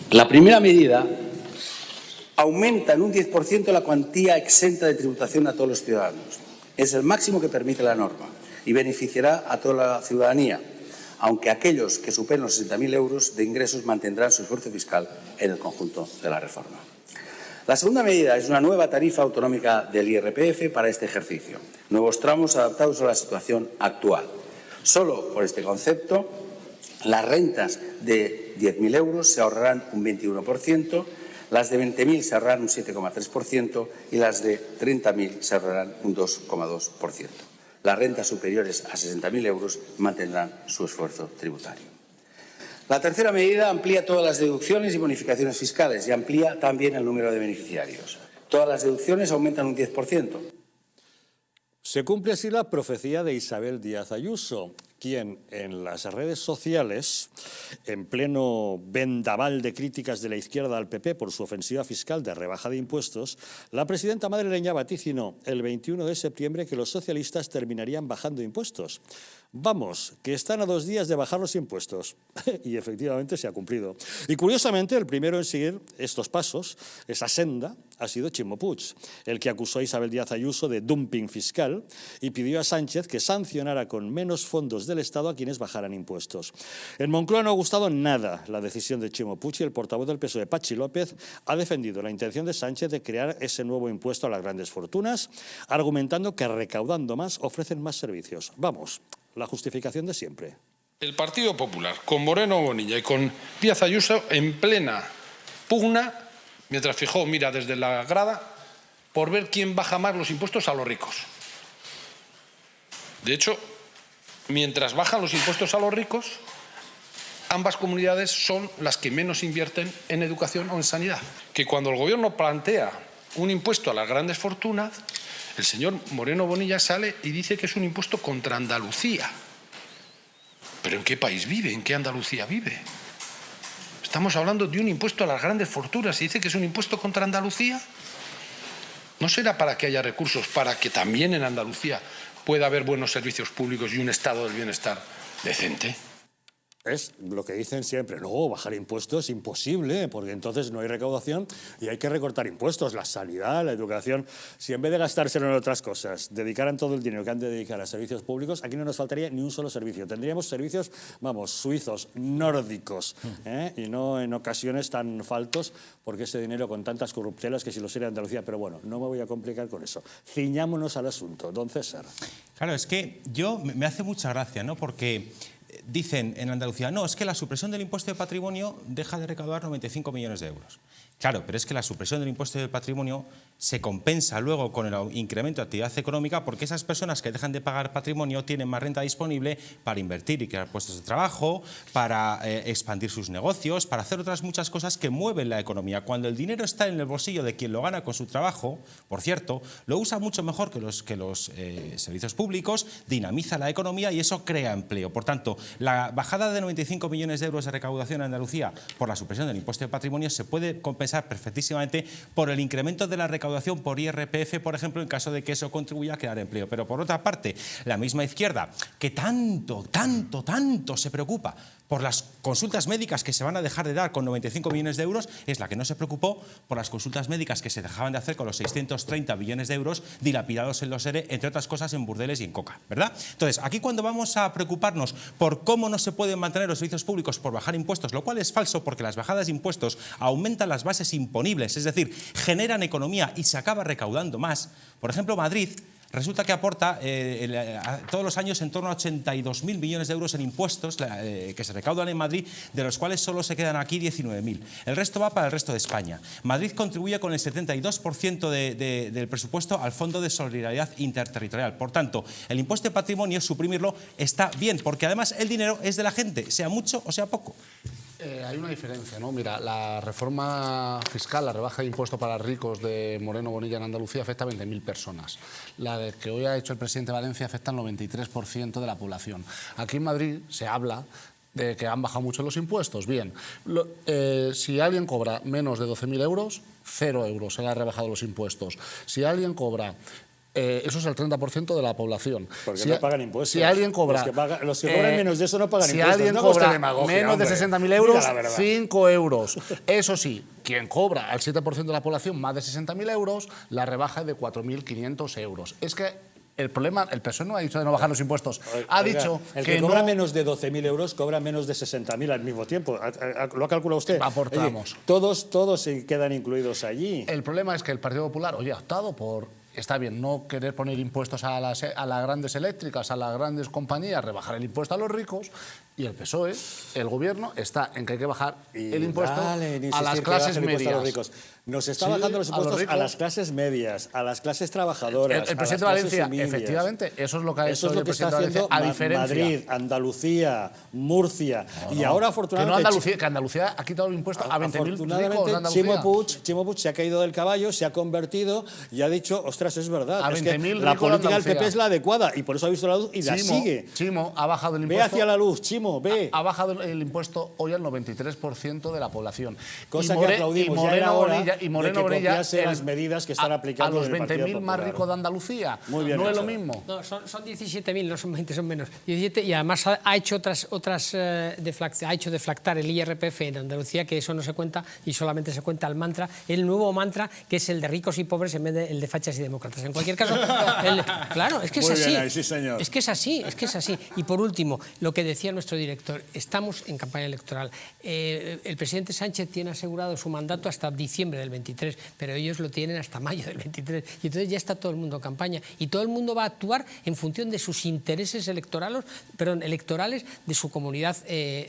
La primera medida aumenta en un 10% la cuantía exenta de tributación a todos los ciudadanos. Es el máximo que permite la norma y beneficiará a toda la ciudadanía, aunque aquellos que superen los 60.000 euros de ingresos mantendrán su esfuerzo fiscal en el conjunto de la reforma. La segunda medida es una nueva tarifa autonómica del IRPF para este ejercicio. Nuevos tramos adaptados a la situación actual. Solo por este concepto, las rentas de 10.000 euros se ahorrarán un 21%, las de 20.000 se ahorrarán un 7,3% y las de 30.000 se ahorrarán un 2,2%. Las rentas superiores a 60.000 euros mantendrán su esfuerzo tributario. La tercera medida amplía todas las deducciones y bonificaciones fiscales y amplía también el número de beneficiarios. Todas las deducciones aumentan un 10%. Se cumple así la profecía de Isabel Díaz Ayuso, quien en las redes sociales, en pleno vendaval de críticas de la izquierda al PP por su ofensiva fiscal de rebaja de impuestos, la presidenta madrileña vaticinó el 21 de septiembre que los socialistas terminarían bajando impuestos. Vamos, que están a 2 días de bajar los impuestos. Y efectivamente se ha cumplido. Y curiosamente, el primero en seguir estos pasos, esa senda, ha sido Ximo Puig, el que acusó a Isabel Díaz Ayuso de dumping fiscal y pidió a Sánchez que sancionara con menos fondos del Estado a quienes bajaran impuestos. En Moncloa no ha gustado nada la decisión de Ximo Puig y el portavoz del PSOE, Patxi López, ha defendido la intención de Sánchez de crear ese nuevo impuesto a las grandes fortunas, argumentando que recaudando más ofrecen más servicios. Vamos, la justificación de siempre. El Partido Popular, con Moreno Bonilla y con Díaz Ayuso, en plena pugna, mientras Feijóo mira desde la grada, por ver quién baja más los impuestos a los ricos. De hecho, mientras bajan los impuestos a los ricos, ambas comunidades son las que menos invierten en educación o en sanidad. Que cuando el Gobierno plantea un impuesto a las grandes fortunas, el señor Moreno Bonilla sale y dice que es un impuesto contra Andalucía. ¿Pero en qué país vive? ¿En qué Andalucía vive? Estamos hablando de un impuesto a las grandes fortunas y dice que es un impuesto contra Andalucía. ¿No será para que haya recursos para que también en Andalucía pueda haber buenos servicios públicos y un estado del bienestar decente? Es lo que dicen siempre, no, bajar impuestos es imposible, porque entonces no hay recaudación y hay que recortar impuestos, la sanidad, la educación. Si en vez de gastárselo en otras cosas, dedicaran todo el dinero que han de dedicar a servicios públicos, aquí no nos faltaría ni un solo servicio. Tendríamos servicios, vamos, suizos, nórdicos, y no en ocasiones tan faltos, porque ese dinero con tantas corruptelas que si lo sería Andalucía. Pero bueno, no me voy a complicar con eso. Ciñámonos al asunto. Don César. Claro, es que me hace mucha gracia, ¿no? Porque dicen en Andalucía, no, es que la supresión del impuesto de patrimonio deja de recaudar 95 millones de euros. Claro, pero es que la supresión del impuesto de patrimonio se compensa luego con el incremento de actividad económica, porque esas personas que dejan de pagar patrimonio tienen más renta disponible para invertir y crear puestos de trabajo, para expandir sus negocios, para hacer otras muchas cosas que mueven la economía. Cuando el dinero está en el bolsillo de quien lo gana con su trabajo, por cierto, lo usa mucho mejor que los servicios públicos, dinamiza la economía y eso crea empleo. Por tanto, la bajada de 95 millones de euros de recaudación en Andalucía por la supresión del impuesto de patrimonio se puede compensar perfectísimamente por el incremento de la recaudación por IRPF, por ejemplo, en caso de que eso contribuya a crear empleo. Pero por otra parte, la misma izquierda, que tanto se preocupa por las consultas médicas que se van a dejar de dar con 95 millones de euros, es la que no se preocupó por las consultas médicas que se dejaban de hacer con los 630 millones de euros dilapidados en los ERE, entre otras cosas en burdeles y en coca, ¿verdad? Entonces, aquí cuando vamos a preocuparnos por cómo no se pueden mantener los servicios públicos por bajar impuestos, lo cual es falso porque las bajadas de impuestos aumentan las bases imponibles, es decir, generan economía y se acaba recaudando más. Por ejemplo, Madrid resulta que aporta todos los años en torno a 82.000 millones de euros en impuestos que se recaudan en Madrid, de los cuales solo se quedan aquí 19.000. El resto va para el resto de España. Madrid contribuye con el 72% del presupuesto al Fondo de Solidaridad Interterritorial. Por tanto, el impuesto de patrimonio, suprimirlo, está bien, porque además el dinero es de la gente, sea mucho o sea poco. Hay una diferencia, ¿no? Mira, la reforma fiscal, la rebaja de impuestos para ricos de Moreno Bonilla en Andalucía afecta a 20.000 personas. La de que hoy ha hecho el presidente de Valencia afecta al 93% de la población. Aquí en Madrid se habla de que han bajado mucho los impuestos. Bien, si alguien cobra menos de 12.000 euros, 0 euros se le ha rebajado los impuestos. Si alguien cobra... eso es el 30% de la población. Porque no pagan impuestos. Si alguien cobra... Los que cobran menos de eso no pagan impuestos. Si alguien cobra menos de 60.000 euros, 5 euros. Eso sí, quien cobra al 7% de la población más de 60.000 euros, la rebaja es de 4.500 euros. Es que el problema, el PSOE no ha dicho de no bajar los impuestos, ha dicho el que cobra menos de 12.000 euros cobra menos de 60.000 al mismo tiempo. ¿Lo ha calculado usted? Aportamos. Oye, todos se quedan incluidos allí. El problema es que el Partido Popular, ha optado por... Está bien, no querer poner impuestos a las grandes eléctricas, a las grandes compañías, rebajar el impuesto a los ricos, y el PSOE, el gobierno, está en que hay que bajar el impuesto a las clases medias. Nos está bajando los impuestos a las clases medias, a las clases trabajadoras. El presidente de Valencia, efectivamente, eso es lo que ha hecho el presidente de Valencia, a diferencia. Madrid, Andalucía, Murcia, y ahora afortunadamente... Que Andalucía ha quitado el impuesto a 20.000 ricos de Andalucía. Chimo Puig se ha caído del caballo, se ha convertido y ha dicho, ostras, es verdad, es que la política del PP es la adecuada y por eso ha visto la luz y la sigue. Chimo ha bajado el impuesto. Ve hacia la luz, Chimo. Máximo, ve. Ha bajado el impuesto hoy al 93% de la población. Cosa que aplaudimos. Y Ya era hora Moreno de que Bonilla, copiase las medidas que están aplicando a los el Partido 20.000 más Popular. ricos de Andalucía. Muy bien no es hecho. lo mismo. No, son 17.000, no son 20, son menos. 17, y además ha hecho ha hecho deflactar el IRPF en Andalucía, que eso no se cuenta y solamente se cuenta el mantra, el nuevo mantra, que es el de ricos y pobres en vez del de fachas y demócratas. En cualquier caso, claro, es que es Muy así. bien ahí, sí, señor. Es que es así, es que es así. Y por último, lo que decía nuestro director, estamos en campaña electoral. El presidente Sánchez tiene asegurado su mandato hasta diciembre del 23, pero ellos lo tienen hasta mayo del 23. Y entonces ya está todo el mundo en campaña. Y todo el mundo va a actuar en función de sus intereses electorales de su comunidad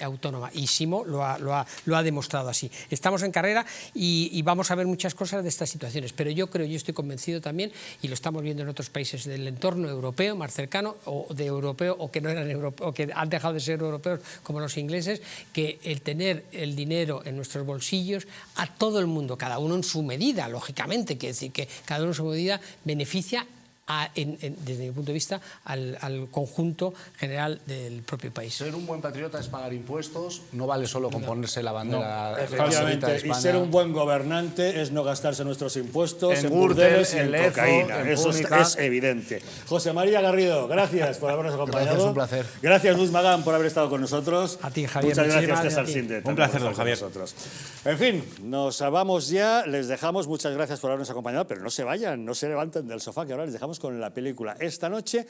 autónoma. Y Simo lo ha demostrado así. Estamos en carrera y vamos a ver muchas cosas de estas situaciones. Pero yo estoy convencido también, y lo estamos viendo en otros países del entorno europeo más cercano, o de europeo, o que no eran europeos, o que han dejado de ser europeos, como los ingleses, que el tener el dinero en nuestros bolsillos a todo el mundo, cada uno en su medida, lógicamente, que decir que cada uno en su medida beneficia desde mi punto de vista, al conjunto general del propio país. Ser un buen patriota es pagar impuestos, no vale solo con ponerse la bandera Efectivamente, de España. y ser un buen gobernante es no gastarse nuestros impuestos en Gürtel, burdeles y en en Lezo, cocaína. en Eso Púnica. es evidente. José María Garrido, gracias por habernos acompañado. Gracias, un placer. Gracias, Luz Magán, por haber estado con nosotros. A ti, Javier. Muchas gracias, Muchísimas César gracias. Sinde. Un placer, don por Javier. estar con nosotros. En fin, nos vamos ya, les dejamos, muchas gracias por habernos acompañado, pero no se vayan, no se levanten del sofá, que ahora les dejamos con la película. Esta noche,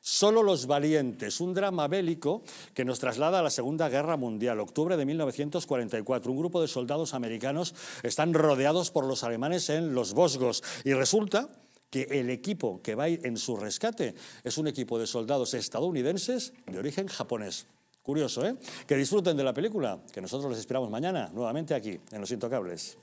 Solo los valientes, un drama bélico que nos traslada a la Segunda Guerra Mundial, octubre de 1944. Un grupo de soldados americanos están rodeados por los alemanes en los Vosgos y resulta que el equipo que va a ir en su rescate es un equipo de soldados estadounidenses de origen japonés. Curioso, ¿eh? Que disfruten de la película, que nosotros les esperamos mañana, nuevamente aquí, en Los Intocables.